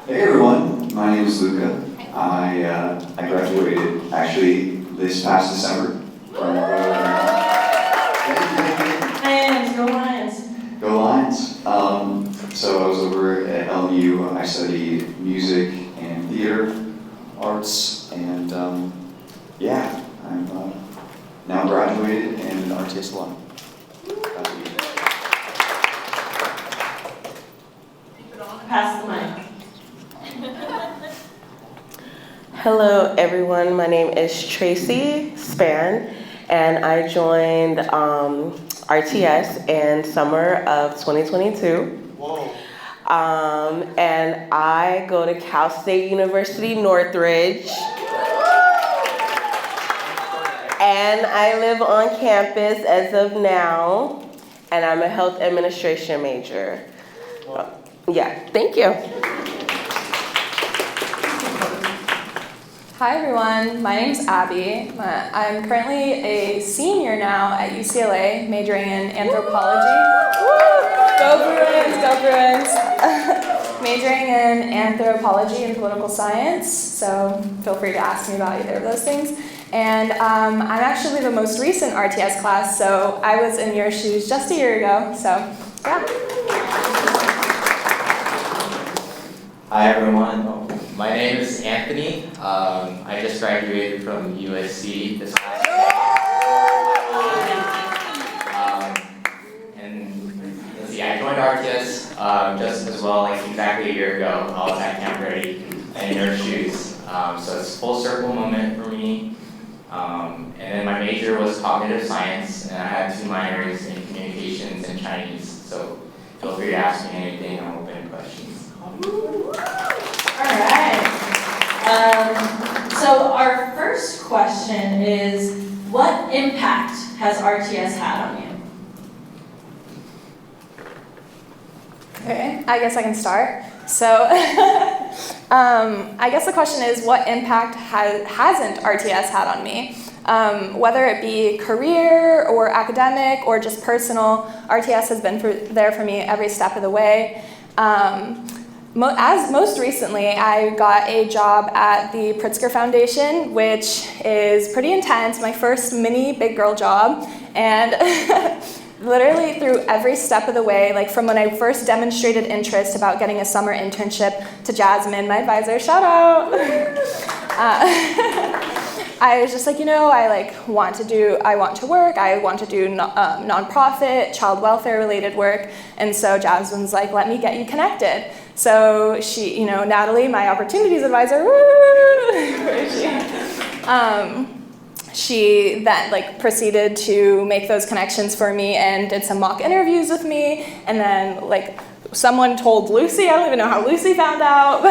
Hey everyone, my name is Luca. I graduated actually this past December from Lions, go Lions. Go Lions. So I was over at LMU. I studied music and theater arts, and yeah, I'm now graduated and an RTS Alumni. Pass the mic. Hello everyone, my name is Tracy Span, and I joined RTS in summer of 2022. Whoa. And I go to Cal State University Northridge. And I live on campus as of now, and I'm a health administration major. Yeah, thank you. Hi everyone, my name's Abby. I'm currently a senior now at UCLA, majoring in anthropology. Go Bruins, go Bruins. Majoring in anthropology and political science, so feel free to ask me about either of those things. And I'm actually the most recent RTS class, so I was in your shoes just a year ago, so yeah. Hi everyone, my name is Anthony. I just graduated from USC this last year. And let's see, I joined RTS just as well, like exactly a year ago. I was at Camp Ready and in your shoes. So it's a full circle moment for me. And then my major was cognitive science, and I had 2 minors in communications and Chinese. So feel free to ask me anything. I'm open to questions. All right. So our first question is, what impact has RTS had on you? Okay, I guess I can start. So, I guess the question is, what impact hasn't RTS had on me? Whether it be career or academic or just personal, RTS has been there for me every step of the way. As most recently, I got a job at the Pritzker Foundation, which is pretty intense, my first mini big girl job, and literally through every step of the way, like from when I first demonstrated interest about getting a summer internship to Jasmine, my advisor, shout out. I was just like, I want to work, I want to do nonprofit, child welfare related work, and so Jasmine's like, let me get you connected. So she, Natalie, my opportunities advisor, she then proceeded to make those connections for me and did some mock interviews with me, and then someone told Lucy, I don't even know how Lucy found out,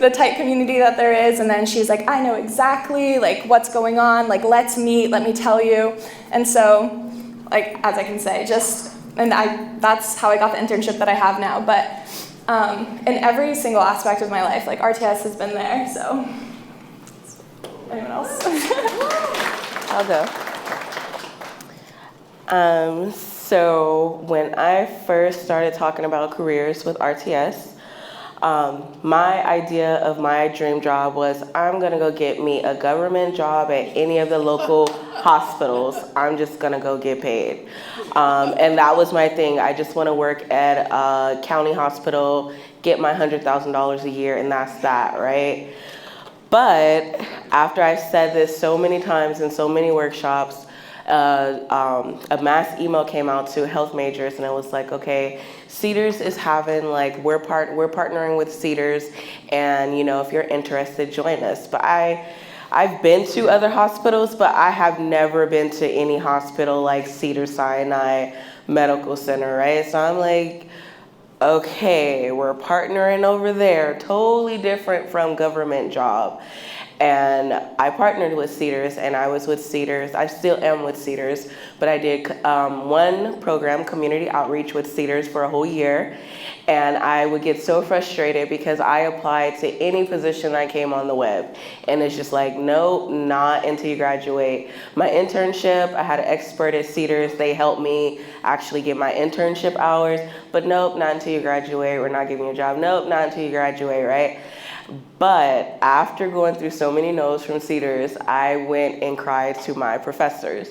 the tight community that there is, and then she's like, I know exactly what's going on, let's meet, let me tell you. And so, as I can say, that's how I got the internship that I have now, but in every single aspect of my life, RTS has been there, so. Anyone else? I'll go. So when I first started talking about careers with RTS, my idea of my dream job was, I'm gonna go get me a government job at any of the local hospitals. I'm just gonna go get paid. And that was my thing. I just wanna work at a county hospital, get my $100,000 a year, and that's that, right? But after I said this so many times in so many workshops, a mass email came out to health majors, and it was like, okay, Cedars is having we're partnering with Cedars, and if you're interested, join us. But I've been to other hospitals, but I have never been to any hospital like Cedars-Sinai Medical Center, right? So I'm like, okay, we're partnering over there, totally different from government job. And I partnered with Cedars, and I was with Cedars. I still am with Cedars, but I did one program, community outreach with Cedars for a whole year. And I would get so frustrated because I applied to any position I came on the web. And it's just like, nope, not until you graduate. My internship, I had an expert at Cedars. They helped me actually get my internship hours. But nope, not until you graduate. We're not giving you a job. Nope, not until you graduate, right? But after going through so many no's from Cedars, I went and cried to my professors.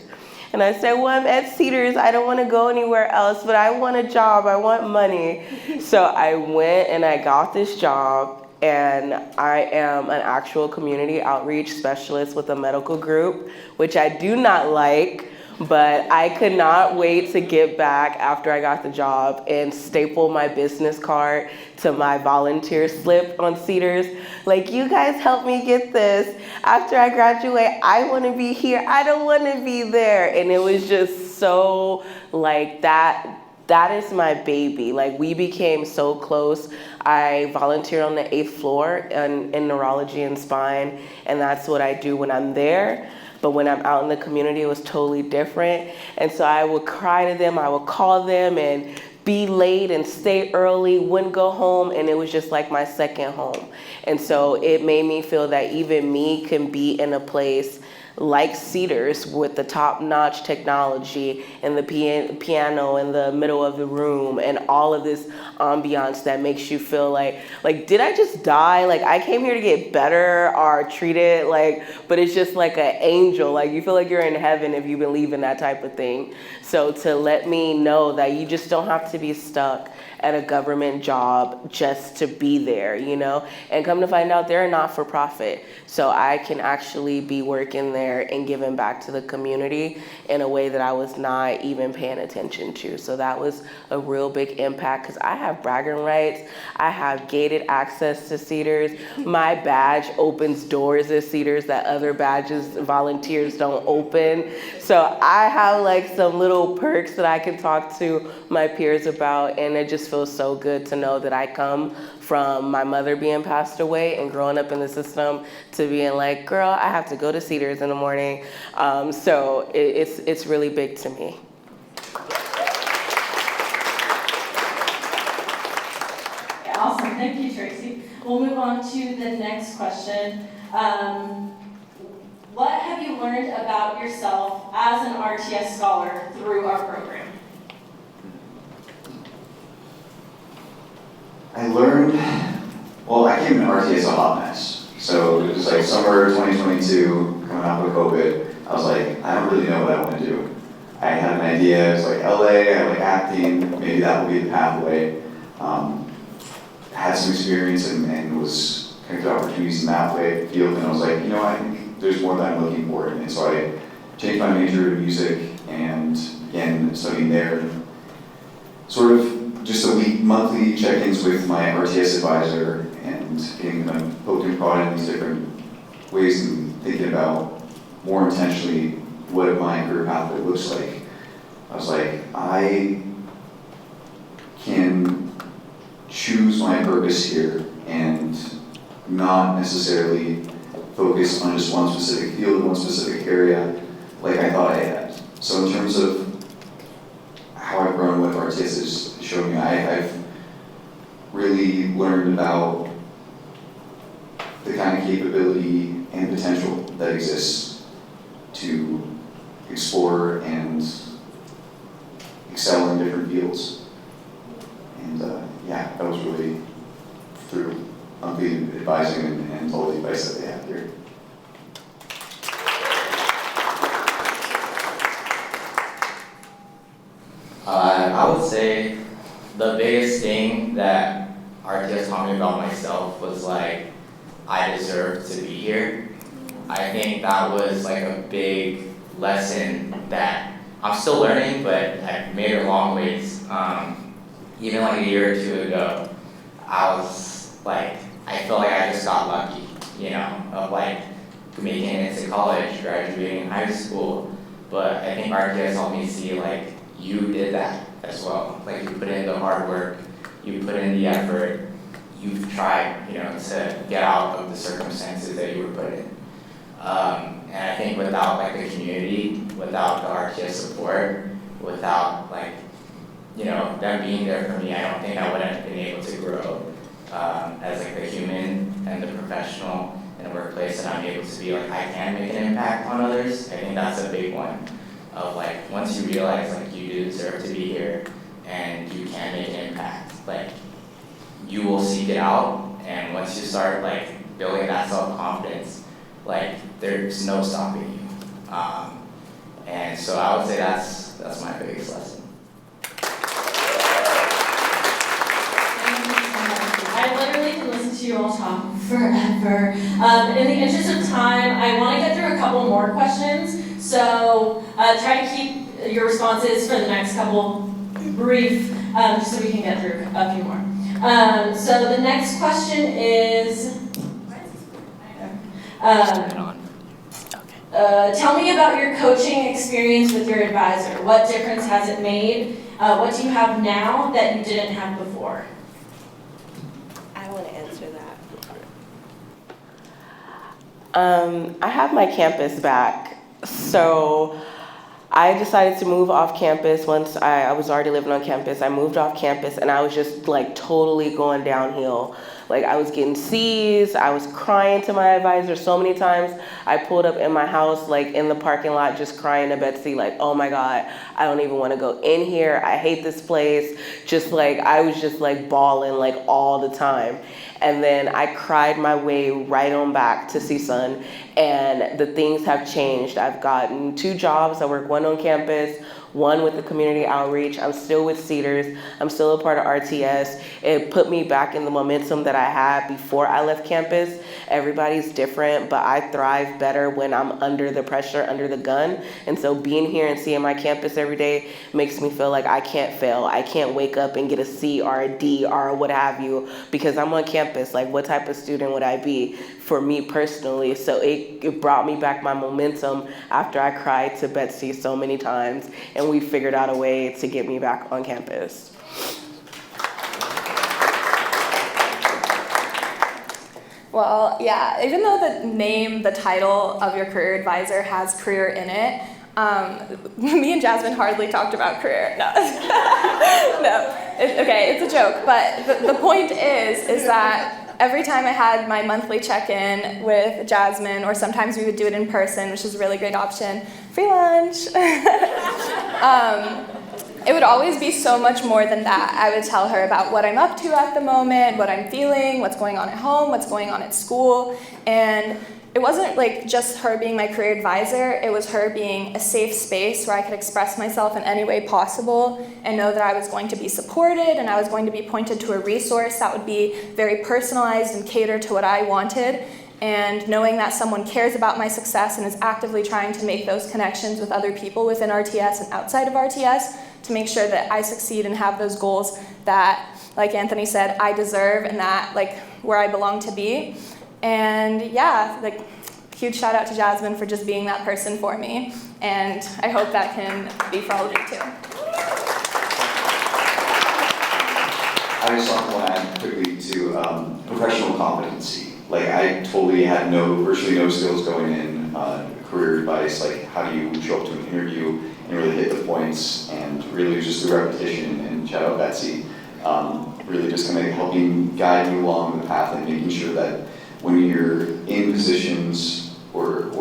And I said, well, I'm at Cedars. I don't want to go anywhere else, but I want a job. I want money. So I went and I got this job, and I am an actual community outreach specialist with a medical group, which I do not like, but I could not wait to get back after I got the job and staple my business card to my volunteer slip on Cedars. Like, you guys helped me get this. After I graduate, I want to be here. I don't want to be there. And it was just so like that. That is my baby. Like, we became so close. I volunteered on the 8th floor in neurology and spine, and that's what I do when I'm there. But when I'm out in the community, it was totally different. And so I would cry to them, I would call them and be late and stay early, wouldn't go home, and it was just like my second home. And so it made me feel that even me can be in a place like Cedars with the top-notch technology and the piano in the middle of the room and all of this ambiance that makes you feel like did I just die? Like, I came here to get better or treated, but it's just like an angel. Like, you feel like you're in heaven if you believe in that type of thing. So to let me know that you just don't have to be stuck at a government job just to be there, and come to find out they're a not-for-profit. So I can actually be working there and giving back to the community in a way that I was not even paying attention to. So that was a real big impact because I have bragging rights. I have gated access to Cedars. My badge opens doors at Cedars that other volunteers don't open. So I have some little perks that I can talk to my peers about, and it just feels so good to know that I come from my mother being passed away and growing up in the system to being like, girl, I have to go to Cedars in the morning. So it's really big to me. Awesome, thank you, Tracy. We'll move on to the next question. What have you learned about yourself as an RTS scholar through our program? I learned, I came in RTS a hot mess. So it was like summer 2022, coming out of COVID. I was like, I don't really know what I want to do. I had an idea, it was like LA, I like acting, maybe that will be the pathway. Had some experience and was kind of got opportunities in that field, and I was like, I think there's more that I'm looking for. And so I changed my major to music and again studying there. Sort of just monthly check-ins with my RTS advisor and getting them poked and prodded in these different ways and thinking about more intentionally what my career pathway looks like. I was like, I can choose my purpose here and not necessarily focus on just one specific field, one specific area like I thought I had. So in terms of how I've grown with RTS has shown me I've really learned about the kind of capability and potential that exists to explore and excel in different fields. And that was really through unpaid advising and all the advice that they have here. I would say the biggest thing that RTS taught me about myself was I deserve to be here. I think that was a big lesson that I'm still learning, but I've made it a long ways. Even a year or two ago, I felt like I just got lucky, of making it into college, graduating in high school. But I think RTS helped me see you did that as well. You put in the hard work, you put in the effort, you've tried, to get out of the circumstances that you were put in. And I think without like the community, without the RTS support, without like, you know, them being there for me, I don't think I would have been able to grow as like the human and the professional in a workplace that I'm able to be like, I can make an impact on others. I think that's a big one of like, once you realize like you do deserve to be here and you can make an impact, like you will seek it out, and once you start like building that self-confidence, like there's no stopping you. And so I would say that's my biggest lesson. I literally can listen to you all talk forever. In the interest of time, I want to get through a couple more questions. So try to keep your responses for the next couple brief, just so we can get through a few more. So the next question is, tell me about your coaching experience with your advisor. What difference has it made? What do you have now that you didn't have before? I want to answer that. I have my campus back. So I decided to move off campus once I was already living on campus. I moved off campus and I was just like totally going downhill. Like I was getting C's, I was crying to my advisor so many times. I pulled up in my house, like in the parking lot, just crying to Betsy, like, oh my God, I don't even want to go in here. I hate this place. Just like, I was just like bawling like all the time. And then I cried my way right on back to CSUN, and the things have changed. I've gotten 2 jobs. I work one on campus, one with the community outreach. I'm still with Cedars. I'm still a part of RTS. It put me back in the momentum that I had before I left campus. Everybody's different, but I thrive better when I'm under the pressure, under the gun. And so being here and seeing my campus every day makes me feel like I can't fail. I can't wake up and get a C or a D or what have you, because I'm on campus. Like, what type of student would I be for me personally? So it brought me back my momentum after I cried to Betsy so many times, and we figured out a way to get me back on campus. Well, yeah, even though the title of your career advisor has career in it, me and Jasmine hardly talked about career. No, okay, it's a joke. But the point is that every time I had my monthly check-in with Jasmine, or sometimes we would do it in person, which is a really great option, free lunch. It would always be so much more than that. I would tell her about what I'm up to at the moment, what I'm feeling, what's going on at home, what's going on at school. And it wasn't like just her being my career advisor, it was her being a safe space where I could express myself in any way possible and know that I was going to be supported and I was going to be pointed to a resource that would be very personalized and cater to what I wanted. And knowing that someone cares about my success and is actively trying to make those connections with other people within RTS and outside of RTS to make sure that I succeed and have those goals that, like Anthony said, I deserve and that, like, where I belong to be. And yeah, like, huge shout out to Jasmine for just being that person for me. And I hope that can be for all of you too. I just want to add quickly to professional competency. Like, I totally had virtually no skills going in, career advice, like how do you show up to an interview and really hit the points, and really just through repetition, and shout out Betsy, really just kind of helping guide you along the path and making sure that when you're in positions or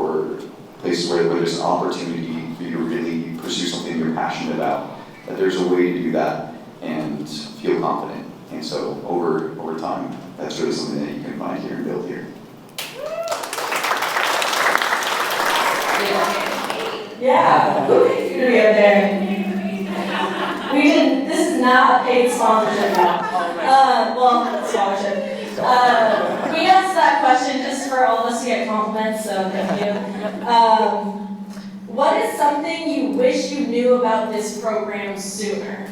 places where there's an opportunity for you to really pursue something you're passionate about, that there's a way to do that and feel confident. And so over time, that's really something that you can find here and build here. Yeah, who is going to be up there? This is not a paid sponsorship now. Well, scholarship. We asked that question just for all of us to get compliments, so thank you. What is something you wish you knew about this program sooner?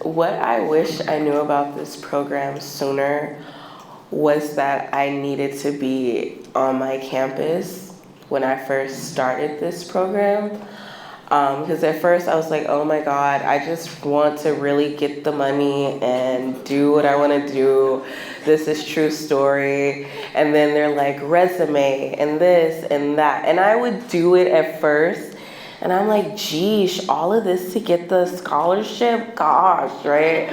What I wish I knew about this program sooner was that I needed to be on my campus when I first started this program. Because at first I was like, oh my God, I just want to really get the money and do what I want to do. This is true story. And then they're like, resume and this and that. And I would do it at first. And I'm like, geesh, all of this to get the scholarship? Gosh, right?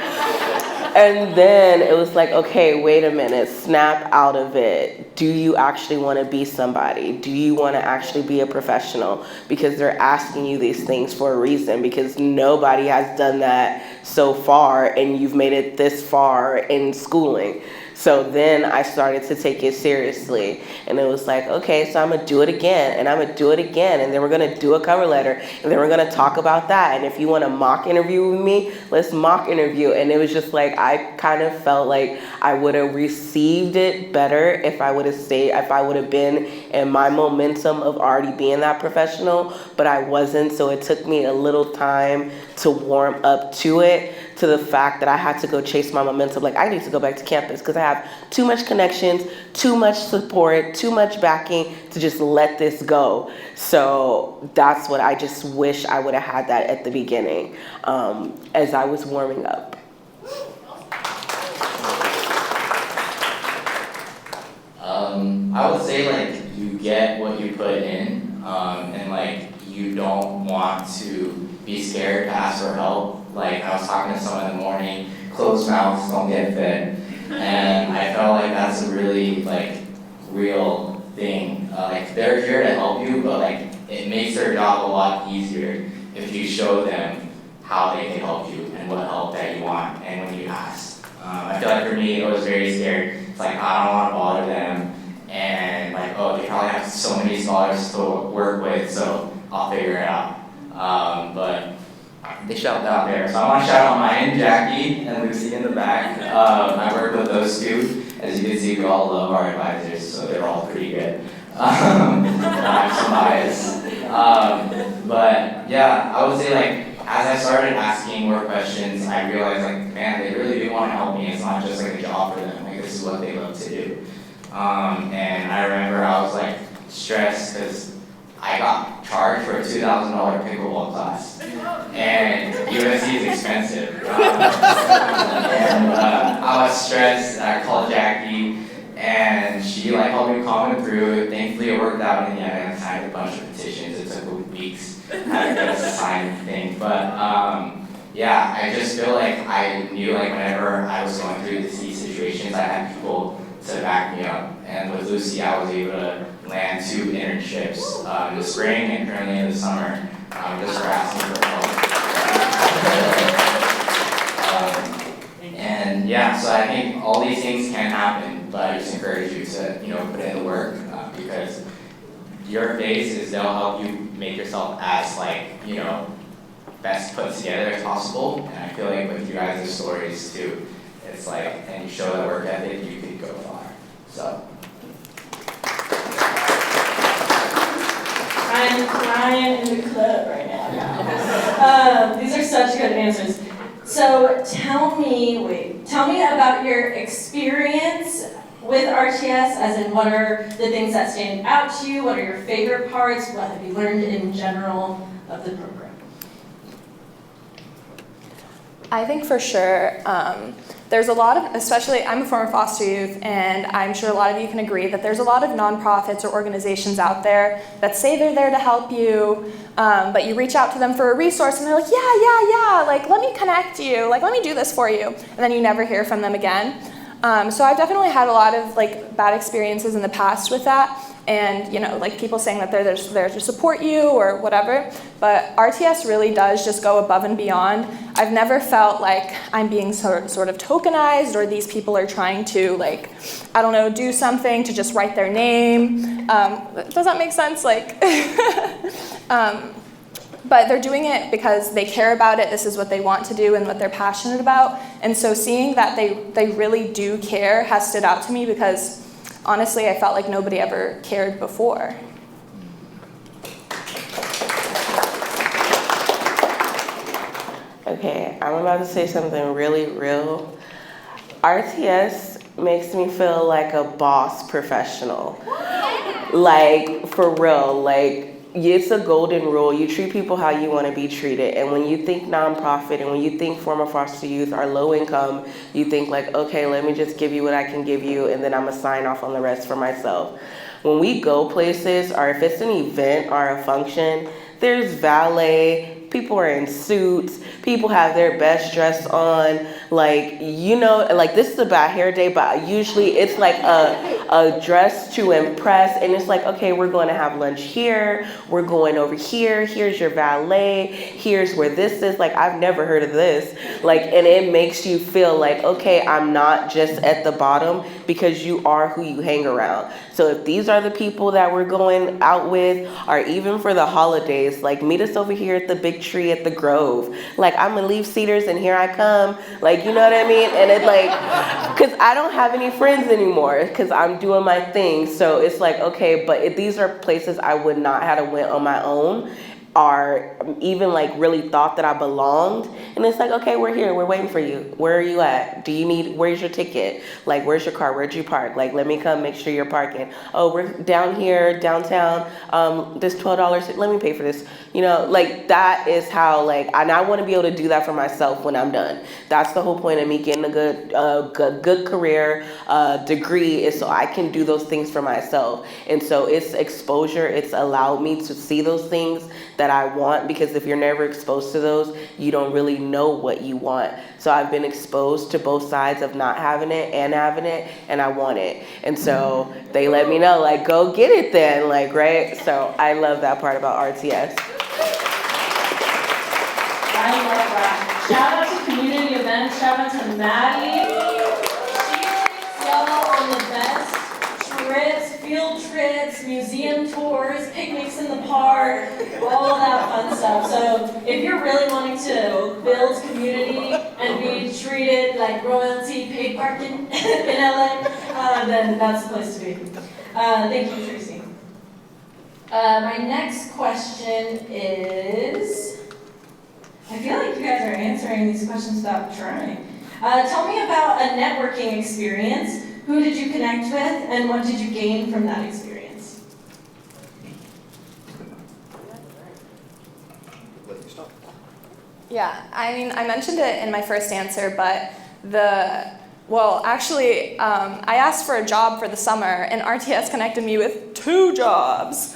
And then it was like, okay, wait a minute, snap out of it. Do you actually want to be somebody? Do you want to actually be a professional? Because they're asking you these things for a reason, because nobody has done that so far, and you've made it this far in schooling. So then I started to take it seriously, and it was like, okay, so I'm gonna do it again, and I'm gonna do it again, and then we're gonna do a cover letter, and then we're gonna talk about that, and if you want a mock interview with me, let's mock interview. And it was just like, I kind of felt like I would have received it better if I would have been in my momentum of already being that professional, but I wasn't, so it took me a little time to warm up to it, to the fact that I had to go chase my momentum. Like, I need to go back to campus because I have too much connections, too much support, too much backing to just let this go. So that's what I just wish I would have had that at the beginning, as I was warming up. I would say, like, you get what you put in, and like, you don't want to be scared to ask for help. Like, I was talking to someone in the morning, closed mouths don't get fed, and I felt like that's a really, like, real thing. Like, they're here to help you, but like, it makes their job a lot easier if you show them how they can help you and what help that you want, and when you ask. I feel like for me, it was very scared. It's like, I don't want to bother them, and like, oh, they probably have so many scholars to work with, so I'll figure it out. But they shouted out there. So I want to shout out mine, Jackie and Lucy in the back. I work with those two. As you can see, we all love our advisors, so they're all pretty good. I have some bias. But yeah, I would say, like, as I started asking more questions, I realized, like, man, they really do want to help me. It's not just like a job for them. Like, this is what they love to do. And I remember I was like stressed because I got charged for a $2,000 pickleball class, and USC is expensive. And I was stressed. I called Jackie, and she like helped me calm it through. Thankfully, it worked out in the end. I signed a bunch of petitions. It took weeks. I had to get a signed thing, but yeah, I just feel like I knew, like, whenever I was going through these situations, I had people to back me up. And with Lucy, I was able to land 2 internships in the spring and currently in the summer, just for asking for help. And yeah, so I think all these things can happen, but I just encourage you to, put in the work, because your phase is they'll help you make yourself as, like, best put together as possible. And I feel like with you guys' stories too, it's like, and you show that work ethic, you could go far. So. I'm crying in the club right now. These are such good answers. So tell me about your experience with RTS, as in what are the things that stand out to you, what are your favorite parts, what have you learned in general of the program? I think for sure, there's a lot of, especially I'm a former foster youth, and I'm sure a lot of you can agree that there's a lot of nonprofits or organizations out there that say they're there to help you, but you reach out to them for a resource and they're like, yeah, like, let me connect you, like, let me do this for you, and then you never hear from them again. So I've definitely had a lot of, like, bad experiences in the past with that. And, like, people saying that they're there to support you or whatever, but RTS really does just go above and beyond. I've never felt like I'm being sort of tokenized, or these people are trying to, like, I don't know, do something to just write their name. Does that make sense? Like, but they're doing it because they care about it. This is what they want to do and what they're passionate about. And so seeing that they really do care has stood out to me, because honestly, I felt like nobody ever cared before. Okay, I'm about to say something really real. RTS makes me feel like a boss professional. Like, for real, like, it's a golden rule. You treat people how you want to be treated. And when you think nonprofit and when you think former foster youth are low income, you think like, okay, let me just give you what I can give you, and then I'm gonna sign off on the rest for myself. When we go places, or if it's an event or a function, there's valet, people are in suits, people have their best dress on, like, you know, like this is about hair day, but usually it's like a dress to impress, and it's like, okay, we're going to have lunch here, we're going over here, here's your valet, here's where this is, like, I've never heard of this, like, and it makes you feel like, okay, I'm not just at the bottom, because you are who you hang around. So if these are the people that we're going out with, or even for the holidays, like, meet us over here at the big tree at the Grove. Like, I'm gonna leave Cedars and here I come. Like, you know what I mean? And it's like, because I don't have any friends anymore because I'm doing my thing. So it's like, okay, but if these are places I would not have went on my own, or even like really thought that I belonged. And it's like, okay, we're here, we're waiting for you. Where are you at? Where's your ticket? Like, where's your car? Where'd you park? Like, let me come make sure you're parking. Oh, we're down here, downtown. This $12, let me pay for this. You know, like, that is how, like, and I want to be able to do that for myself when I'm done. That's the whole point of me getting a good career degree, is so I can do those things for myself. And so it's exposure. It's allowed me to see those things that I want, because if you're never exposed to those, you don't really know what you want. So I've been exposed to both sides of not having it and having it, and I want it. And so they let me know, like, go get it then, like, right? So I love that part about RTS. I love that. Shout out to community events. Shout out to Maddie. She takes y'all on the best trips, field trips, museum tours, picnics in the park, all of that fun stuff. So if you're really wanting to build community and be treated like royalty, paid parking in LA, then that's the place to be. Thank you, Tracy. My next question is, I feel like you guys are answering these questions without trying. Tell me about a networking experience. Who did you connect with, and what did you gain from that experience? Yeah, I mean, I mentioned it in my first answer, but I asked for a job for the summer, and RTS connected me with 2 jobs.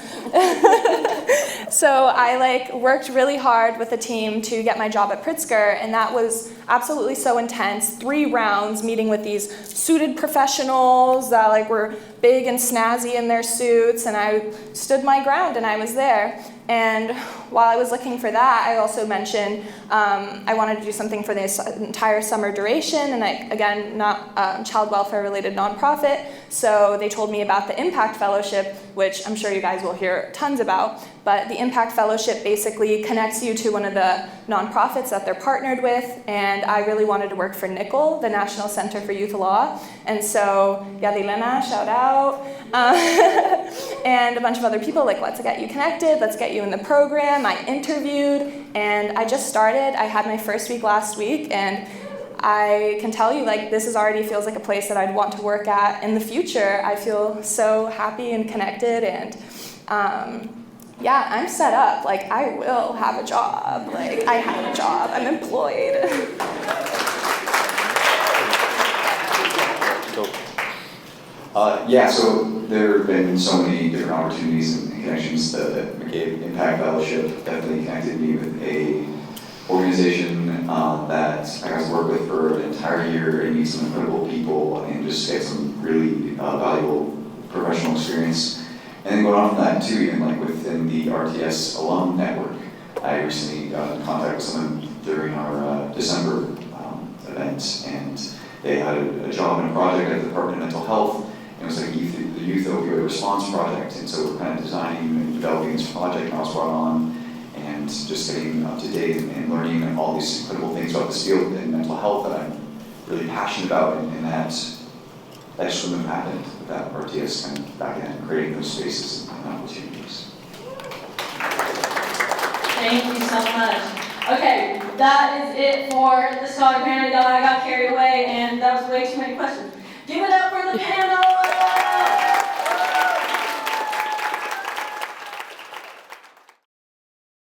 So I worked really hard with the team to get my job at Pritzker, and that was absolutely so intense. 3 rounds meeting with these suited professionals that were big and snazzy in their suits, and I stood my ground and I was there. And while I was looking for that, I also mentioned I wanted to do something for this entire summer duration, and again, not child welfare related nonprofit. So they told me about the Impact Fellowship, which I'm sure you guys will hear tons about. But the Impact Fellowship basically connects you to one of the nonprofits that they're partnered with, and I really wanted to work for NICL, the National Center for Youth Law. And so, Yadilena, shout out, and a bunch of other people, let's get you connected, let's get you in the program. I interviewed, and I just started. I had my first week last week, and I can tell you, this already feels like a place that I'd want to work at in the future. I feel so happy and connected, and yeah, I'm set up. I will have a job. I have a job. I'm employed. Yeah, so there have been so many different opportunities and connections. The McCabe Impact Fellowship definitely connected me with a organization that I got to work with for an entire year and meet some incredible people and just get some really valuable professional experience. And then going on from that too, even within the RTS Alumni network, I recently got in contact with someone during our December event, and they had a job in a project at the Department of Mental Health. It was the Youth Opioid Response Project, and so we're kind of designing and developing this project, and I was brought on and just getting up to date and learning all these incredible things about this field in mental health that I'm really passionate about, and that just wouldn't have happened without RTS kind of back in creating those spaces and opportunities. Thank you so much. Okay, that is it for the scholar panel. I got carried away, and that was way too many questions.